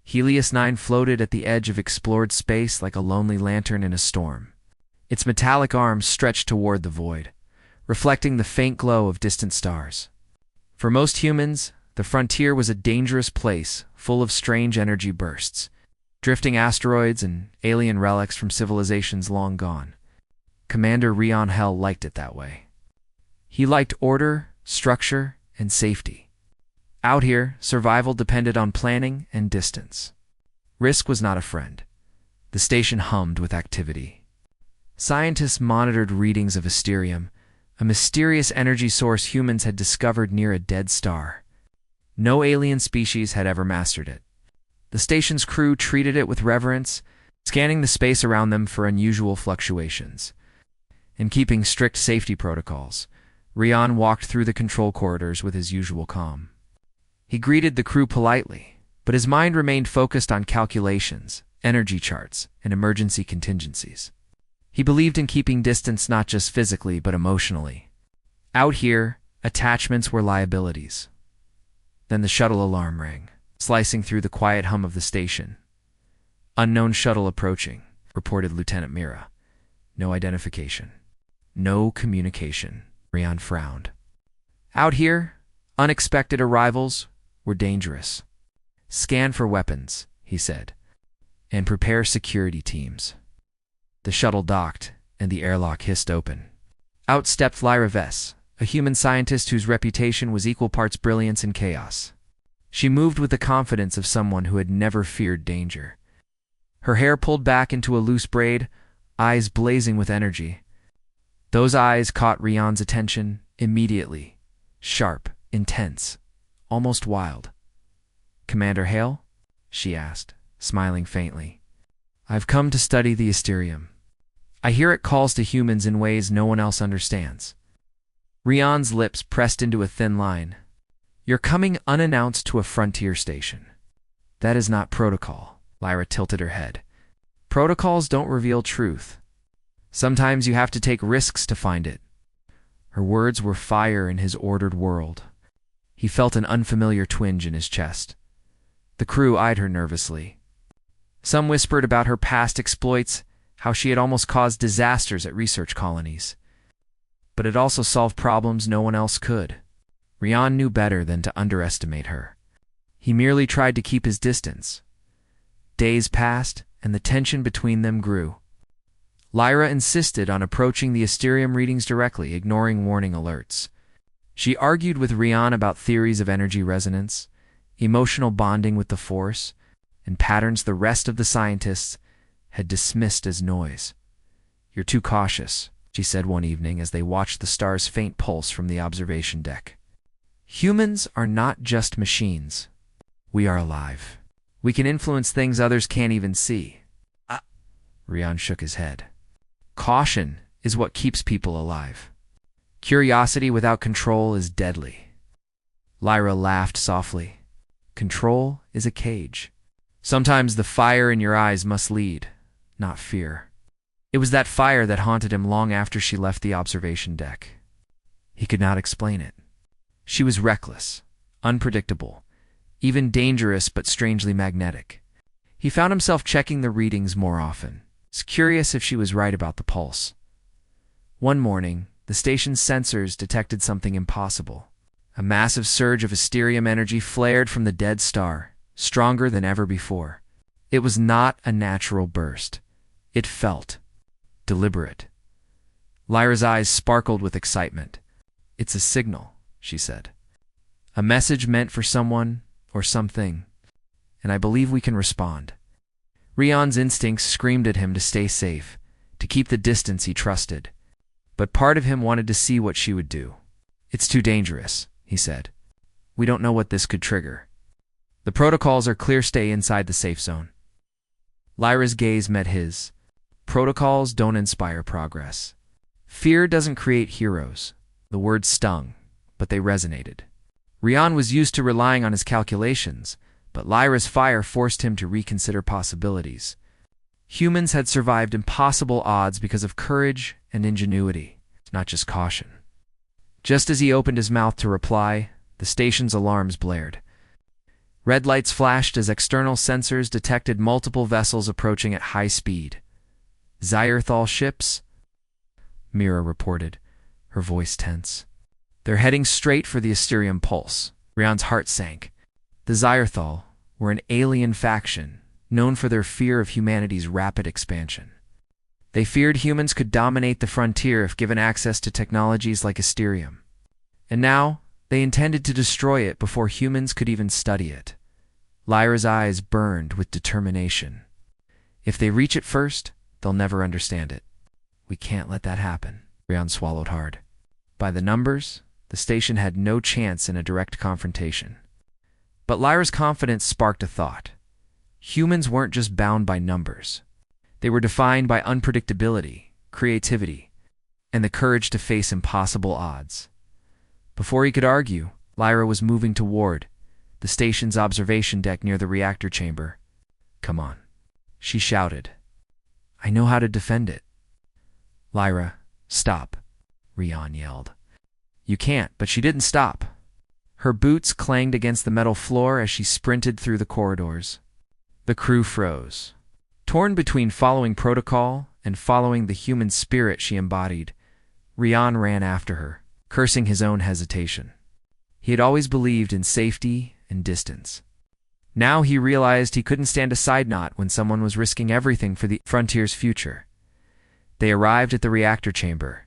Helios 9 floated at the edge of explored space like a lonely lantern in a storm. Its metallic arms stretched toward the void, reflecting the faint glow of distant stars. For most humans, the frontier was a dangerous place full of strange energy bursts, drifting asteroids and alien relics from civilizations long gone. Commander Rion Hell liked it that way. He liked order, structure, and safety. Out here, survival depended on planning and distance. Risk was not a friend. The station hummed with activity. Scientists monitored readings of Asterium, a mysterious energy source humans had discovered near a dead star. No alien species had ever mastered it. The station's crew treated it with reverence, scanning the space around them for unusual fluctuations. And keeping strict safety protocols, Rion walked through the control corridors with his usual calm. He greeted the crew politely, but his mind remained focused on calculations, energy charts, and emergency contingencies. He believed in keeping distance not just physically but emotionally. Out here, attachments were liabilities. Then the shuttle alarm rang, slicing through the quiet hum of the station. "Unknown shuttle approaching," reported Lieutenant Mira. No identification. No communication. Rion frowned. Out here, unexpected arrivals were dangerous. "Scan for weapons," he said, "and prepare security teams." The shuttle docked, and the airlock hissed open. Out stepped Lyra Vess, a human scientist whose reputation was equal parts brilliance and chaos. She moved with the confidence of someone who had never feared danger. Her hair pulled back into a loose braid, eyes blazing with energy. Those eyes caught Rion's attention immediately. Sharp, intense, almost wild. "Commander Hale?" she asked, smiling faintly. "I've come to study the Asterium. I hear it calls to humans in ways no one else understands." Rion's lips pressed into a thin line. "You're coming unannounced to a frontier station. That is not protocol." Lyra tilted her head. "Protocols don't reveal truth. Sometimes you have to take risks to find it." Her words were fire in his ordered world. He felt an unfamiliar twinge in his chest. The crew eyed her nervously. Some whispered about her past exploits, how she had almost caused disasters at research colonies. But it also solved problems no one else could. Rion knew better than to underestimate her. He merely tried to keep his distance. Days passed, and the tension between them grew. Lyra insisted on approaching the Asterium readings directly, ignoring warning alerts. She argued with Rion about theories of energy resonance, emotional bonding with the Force, and patterns the rest of the scientists had dismissed as noise. "You're too cautious," she said one evening as they watched the star's faint pulse from the observation deck. "Humans are not just machines. We are alive. We can influence things others can't even see." Rion shook his head. "Caution is what keeps people alive. Curiosity without control is deadly." Lyra laughed softly. "Control is a cage. Sometimes the fire in your eyes must lead, not fear." It was that fire that haunted him long after she left the observation deck. He could not explain it. She was reckless, unpredictable, even dangerous but strangely magnetic. He found himself checking the readings more often, curious if she was right about the pulse. One morning, the station's sensors detected something impossible. A massive surge of Asterium energy flared from the dead star, stronger than ever before. It was not a natural burst. It felt deliberate. Lyra's eyes sparkled with excitement. "It's a signal," she said. "A message meant for someone or something, and I believe we can respond." Rion's instincts screamed at him to stay safe, to keep the distance he trusted. But part of him wanted to see what she would do. "It's too dangerous," he said. "We don't know what this could trigger. The protocols are clear, stay inside the safe zone." Lyra's gaze met his. Protocols don't inspire progress. Fear doesn't create heroes. The words stung, but they resonated. Rion was used to relying on his calculations, but Lyra's fire forced him to reconsider possibilities. Humans had survived impossible odds because of courage and ingenuity, not just caution. Just as he opened his mouth to reply, the station's alarms blared. Red lights flashed as external sensors detected multiple vessels approaching at high speed. Xyerthal ships? Mira reported, her voice tense. They're heading straight for the Asterium Pulse. Rion's heart sank. The Xyerthal were an alien faction, known for their fear of humanity's rapid expansion. They feared humans could dominate the frontier if given access to technologies like Asterium. And now, they intended to destroy it before humans could even study it. Lyra's eyes burned with determination. If they reach it first, they'll never understand it. We can't let that happen. Rion swallowed hard. By the numbers, the station had no chance in a direct confrontation. But Lyra's confidence sparked a thought. Humans weren't just bound by numbers. They were defined by unpredictability, creativity, and the courage to face impossible odds. Before he could argue, Lyra was moving toward the station's observation deck near the reactor chamber. "Come on," she shouted. "I know how to defend it." "Lyra, stop," Rion yelled. "You can't," but she didn't stop. Her boots clanged against the metal floor as she sprinted through the corridors. The crew froze. Torn between following protocol and following the human spirit she embodied, Rion ran after her, cursing his own hesitation. He had always believed in safety and distance. Now he realized he couldn't stand a side knot when someone was risking everything for the frontier's future. They arrived at the reactor chamber.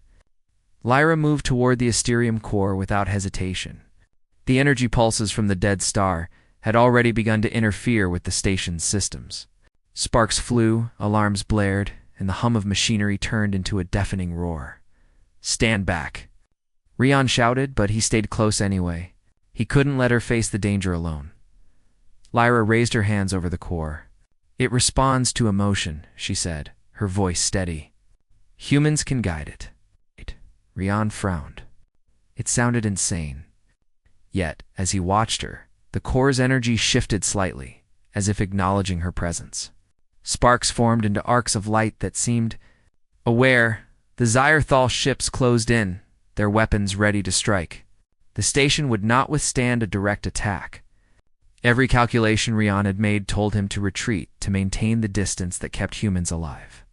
Lyra moved toward the Asterium core without hesitation. The energy pulses from the dead star had already begun to interfere with the station's systems. Sparks flew, alarms blared, and the hum of machinery turned into a deafening roar. "Stand back," Rion shouted, but he stayed close anyway. He couldn't let her face the danger alone. Lyra raised her hands over the core. "It responds to emotion," she said, her voice steady. "Humans can guide it." Rion frowned. It sounded insane. Yet, as he watched her, the core's energy shifted slightly, as if acknowledging her presence. Sparks formed into arcs of light that seemed aware. The Xyerthal ships closed in, their weapons ready to strike. The station would not withstand a direct attack. Every calculation Rion had made told him to retreat to maintain the distance that kept humans alive.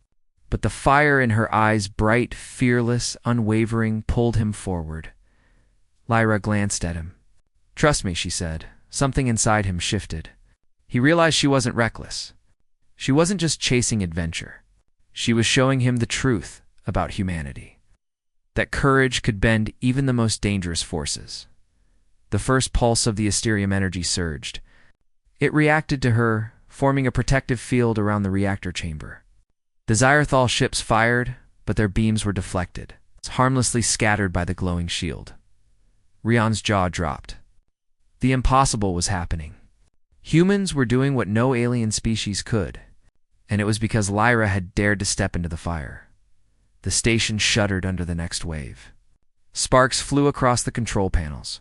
But the fire in her eyes, bright, fearless, unwavering, pulled him forward. Lyra glanced at him. "Trust me," she said. Something inside him shifted. He realized she wasn't reckless. She wasn't just chasing adventure. She was showing him the truth about humanity. That courage could bend even the most dangerous forces. The first pulse of the Asterium energy surged. It reacted to her, forming a protective field around the reactor chamber. The Xyerthal ships fired, but their beams were deflected, harmlessly scattered by the glowing shield. Rion's jaw dropped. The impossible was happening. Humans were doing what no alien species could, and it was because Lyra had dared to step into the fire. The station shuddered under the next wave. Sparks flew across the control panels.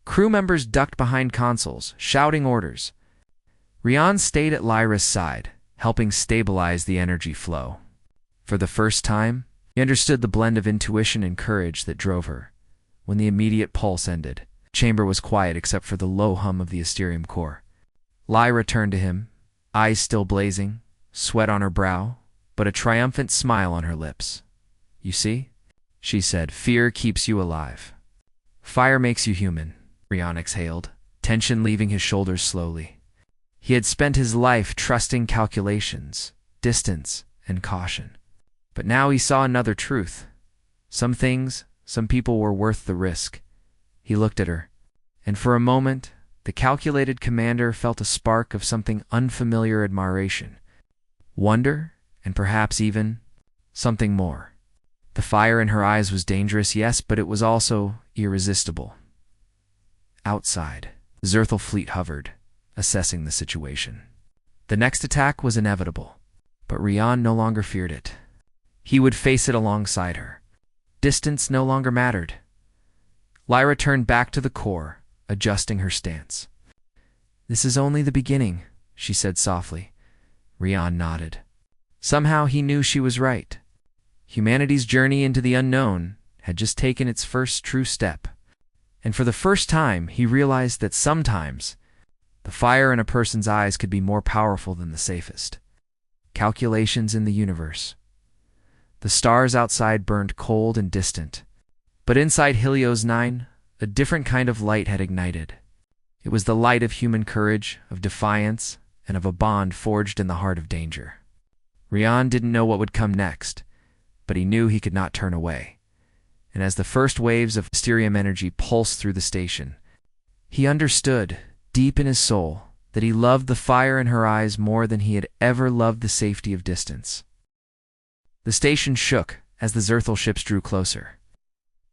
Crew members ducked behind consoles, shouting orders. Rion stayed at Lyra's side, helping stabilize the energy flow. For the first time, he understood the blend of intuition and courage that drove her. When the immediate pulse ended, the chamber was quiet except for the low hum of the Asterium core. Lyra turned to him, eyes still blazing, sweat on her brow, but a triumphant smile on her lips. "You see?" she said. "Fear keeps you alive. Fire makes you human." Rion exhaled, tension leaving his shoulders slowly. He had spent his life trusting calculations, distance, and caution. But now he saw another truth. Some things, some people were worth the risk. He looked at her, and for a moment, the calculated commander felt a spark of something unfamiliar admiration. Wonder, and perhaps even something more. The fire in her eyes was dangerous, yes, but it was also irresistible. Outside, the Xyerthal fleet hovered, assessing the situation. The next attack was inevitable, but Rion no longer feared it. He would face it alongside her. Distance no longer mattered. Lyra turned back to the core, adjusting her stance. "This is only the beginning," she said softly. Rion nodded. Somehow he knew she was right. Humanity's journey into the unknown had just taken its first true step. And for the first time, he realized that sometimes The fire in a person's eyes could be more powerful than the safest calculations in the universe. The stars outside burned cold and distant, but inside Helios 9, a different kind of light had ignited. It was the light of human courage, of defiance, and of a bond forged in the heart of danger. Rian didn't know what would come next, but he knew he could not turn away. And as the first waves of mysterium energy pulsed through the station, he understood, deep in his soul, that he loved the fire in her eyes more than he had ever loved the safety of distance. The station shook as the Zerthal ships drew closer.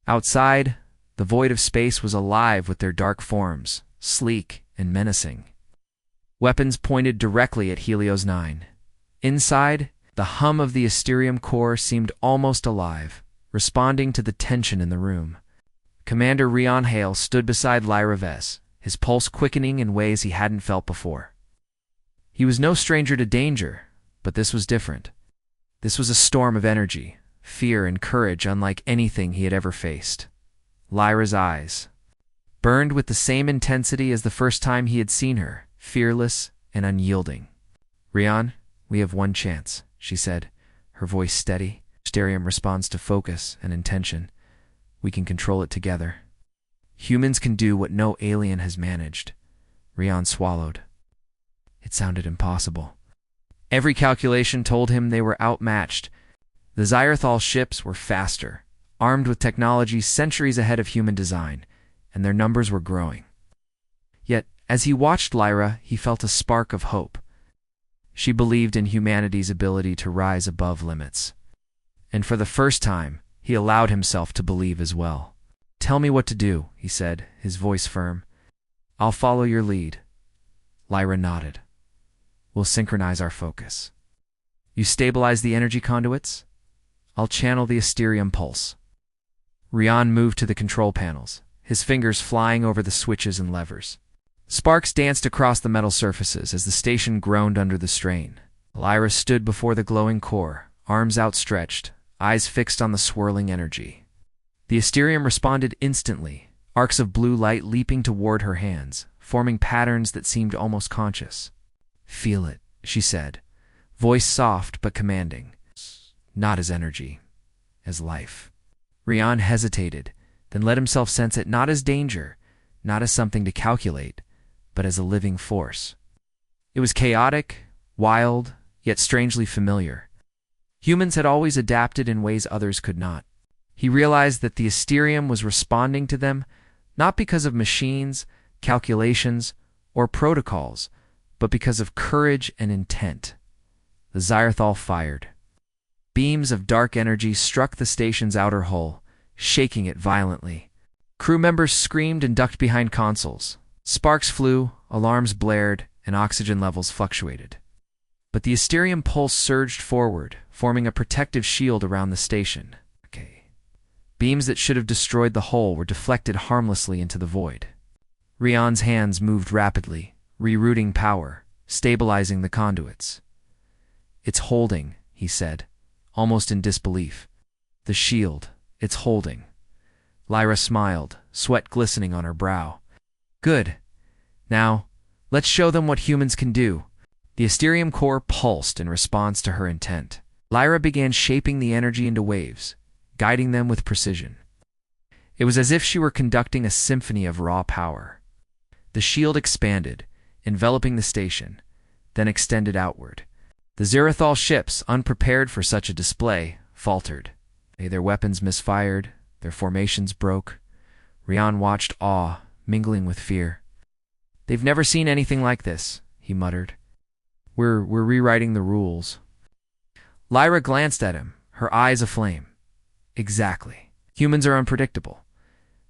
Outside, the void of space was alive with their dark forms, sleek and menacing. Weapons pointed directly at Helios 9. Inside, the hum of the Asterium core seemed almost alive, responding to the tension in the room. Commander Rian Hale stood beside Lyra Vess, his pulse quickening in ways he hadn't felt before. He was no stranger to danger, but this was different. This was a storm of energy, fear, and courage unlike anything he had ever faced. Lyra's eyes burned with the same intensity as the first time he had seen her, fearless and unyielding. "Rian, we have one chance," she said, her voice steady. Asterium responds to focus and intention. We can control it together. Humans can do what no alien has managed. Rian swallowed. It sounded impossible. Every calculation told him they were outmatched. The Zyrthal ships were faster, armed with technology centuries ahead of human design, and their numbers were growing. Yet, as he watched Lyra, he felt a spark of hope. She believed in humanity's ability to rise above limits. And for the first time, he allowed himself to believe as well. "Tell me what to do," he said, his voice firm. "I'll follow your lead." Lyra nodded. "We'll synchronize our focus. You stabilize the energy conduits? I'll channel the Asterium pulse." Rian moved to the control panels, his fingers flying over the switches and levers. Sparks danced across the metal surfaces as the station groaned under the strain. Lyra stood before the glowing core, arms outstretched, eyes fixed on the swirling energy. The Asterium responded instantly, arcs of blue light leaping toward her hands, forming patterns that seemed almost conscious. "Feel it," she said, voice soft but commanding. "Not as energy, as life." Rian hesitated, then let himself sense it not as danger, not as something to calculate, but as a living force. It was chaotic, wild, yet strangely familiar. Humans had always adapted in ways others could not. He realized that the Asterium was responding to them not because of machines, calculations, or protocols, but because of courage and intent. The Zyrthal fired. Beams of dark energy struck the station's outer hull, shaking it violently. Crew members screamed and ducked behind consoles. Sparks flew, alarms blared, and oxygen levels fluctuated. But the Asterium pulse surged forward, forming a protective shield around the station. Beams that should have destroyed the hull were deflected harmlessly into the void. Rian's hands moved rapidly, rerouting power, stabilizing the conduits. "It's holding," he said, almost in disbelief. "The shield, it's holding." Lyra smiled, sweat glistening on her brow. "Good. Now, let's show them what humans can do." The Asterium core pulsed in response to her intent. Lyra began shaping the energy into waves, guiding them with precision. It was as if she were conducting a symphony of raw power. The shield expanded, enveloping the station, then extended outward. The Zyrthal ships, unprepared for such a display, faltered. Their weapons misfired, their formations broke. Rian watched awe, mingling with fear. "They've never seen anything like this," he muttered. We're rewriting the rules." Lyra glanced at him, her eyes aflame. "Exactly. Humans are unpredictable.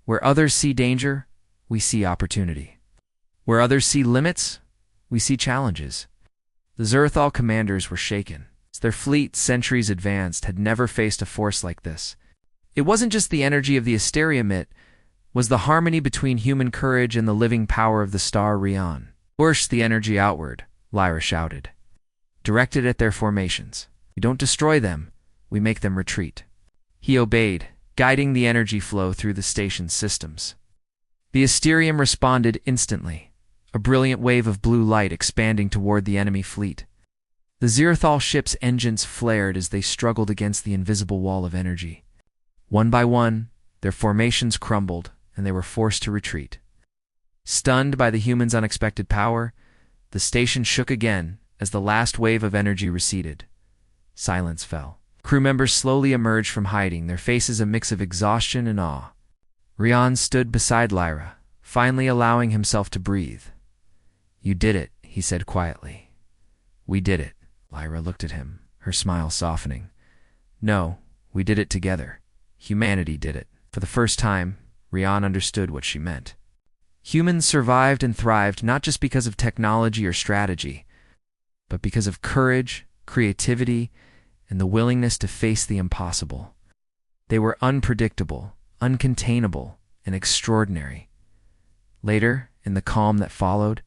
Where others see danger, we see opportunity. Where others see limits, we see challenges." The Zerthal commanders were shaken. Their fleet, centuries advanced, had never faced a force like this. It wasn't just the energy of the Asterium, it was the harmony between human courage and the living power of the star Rian. "Push the energy outward," Lyra shouted. "Direct it at their formations. We don't destroy them, we make them retreat." He obeyed, guiding the energy flow through the station's systems. The Asterium responded instantly. a brilliant wave of blue light expanding toward the enemy fleet. The Zirathal ship's engines flared as they struggled against the invisible wall of energy. One by one, their formations crumbled, and they were forced to retreat. Stunned by the humans' unexpected power, the station shook again as the last wave of energy receded. Silence fell. Crew members slowly emerged from hiding, their faces a mix of exhaustion and awe. Rian stood beside Lyra, finally allowing himself to breathe. "You did it," he said quietly. "We did it." Lyra looked at him, her smile softening. "No, we did it together. Humanity did it." For the first time, Rian understood what she meant. Humans survived and thrived not just because of technology or strategy, but because of courage, creativity, and the willingness to face the impossible. They were unpredictable, uncontainable, and extraordinary. Later, in the calm that followed,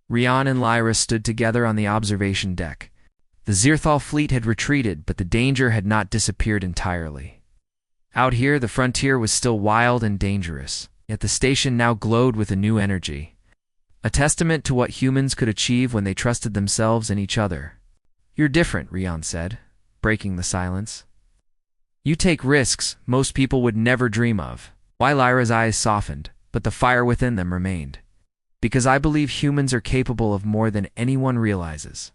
Rian and Lyra stood together on the observation deck. The Zirathal fleet had retreated, but the danger had not disappeared entirely. Out here, the frontier was still wild and dangerous, yet the station now glowed with a new energy, a testament to what humans could achieve when they trusted themselves and each other. "You're different," Rian said, breaking the silence. "You take risks most people would never dream of." Why Lyra's eyes softened, but the fire within them remained. "Because I believe humans are capable of more than anyone realizes.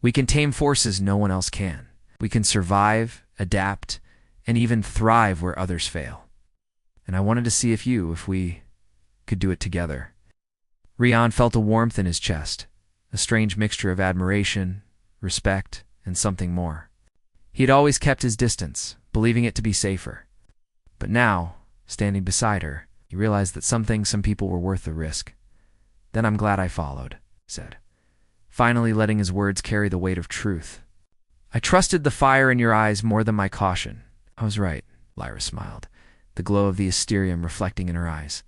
We can tame forces no one else can. We can survive, adapt, and even thrive where others fail. And I wanted to see if we could do it together." Rian felt a warmth in his chest, a strange mixture of admiration, respect, and something more. He had always kept his distance, believing it to be safer. But now, standing beside her, he realized that some people were worth the risk. "Then I'm glad I followed," he said, finally letting his words carry the weight of truth. "I trusted the fire in your eyes more than my caution." "I was right," Lyra smiled, the glow of the Asterium reflecting in her eyes.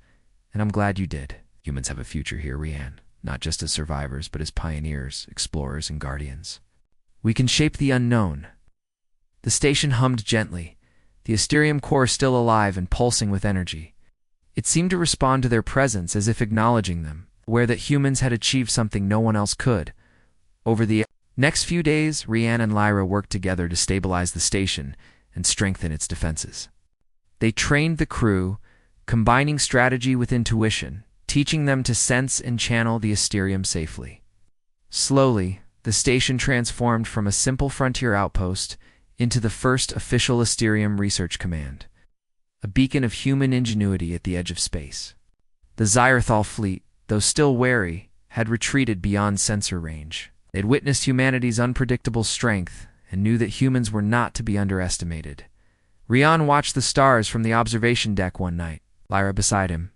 "And I'm glad you did. Humans have a future here, Rian, not just as survivors, but as pioneers, explorers, and guardians. We can shape the unknown." The station hummed gently, the Asterium core still alive and pulsing with energy. It seemed to respond to their presence as if acknowledging them, aware that humans had achieved something no one else could. Over the next few days, Rian and Lyra worked together to stabilize the station and strengthen its defenses. They trained the crew, combining strategy with intuition, teaching them to sense and channel the Asterium safely. Slowly, the station transformed from a simple frontier outpost into the first official Asterium research command, a beacon of human ingenuity at the edge of space. The Zirathal fleet, though still wary, had retreated beyond sensor range. They had witnessed humanity's unpredictable strength and knew that humans were not to be underestimated. Rian watched the stars from the observation deck one night, Lyra beside him.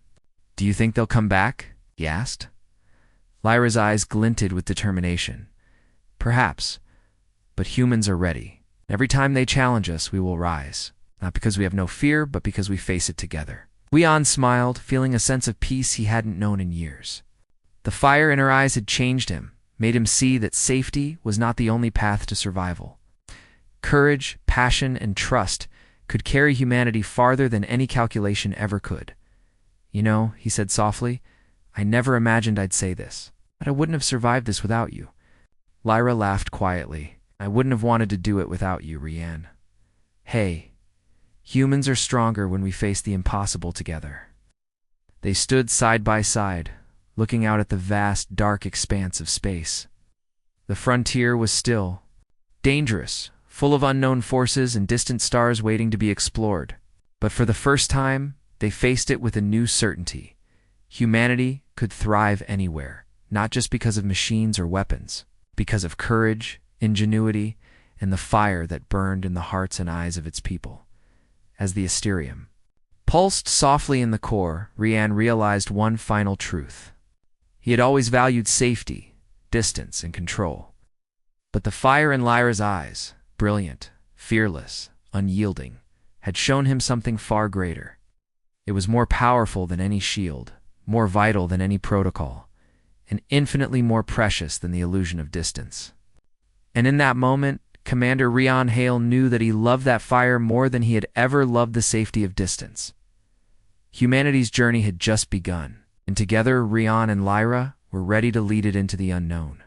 "Do you think they'll come back?" he asked. Lyra's eyes glinted with determination. "Perhaps, but humans are ready. Every time they challenge us, we will rise, not because we have no fear, but because we face it together." Rian smiled, feeling a sense of peace he hadn't known in years. The fire in her eyes had changed him, made him see that safety was not the only path to survival. Courage, passion, and trust could carry humanity farther than any calculation ever could. "You know," he said softly, "I never imagined I'd say this, but I wouldn't have survived this without you." Lyra laughed quietly. "I wouldn't have wanted to do it without you, Rian. Hey, humans are stronger when we face the impossible together." They stood side by side, looking out at the vast, dark expanse of space. The frontier was still, dangerous, full of unknown forces and distant stars waiting to be explored. But for the first time, they faced it with a new certainty. Humanity could thrive anywhere, not just because of machines or weapons, because of courage, ingenuity, and the fire that burned in the hearts and eyes of its people. As the Asterium pulsed softly in the core, Rian realized one final truth. He had always valued safety, distance, and control. But the fire in Lyra's eyes, brilliant, fearless, unyielding, had shown him something far greater. It was more powerful than any shield, more vital than any protocol, and infinitely more precious than the illusion of distance. And in that moment, Commander Rian Hale knew that he loved that fire more than he had ever loved the safety of distance. Humanity's journey had just begun, and together Rian and Lyra we're ready to lead it into the unknown.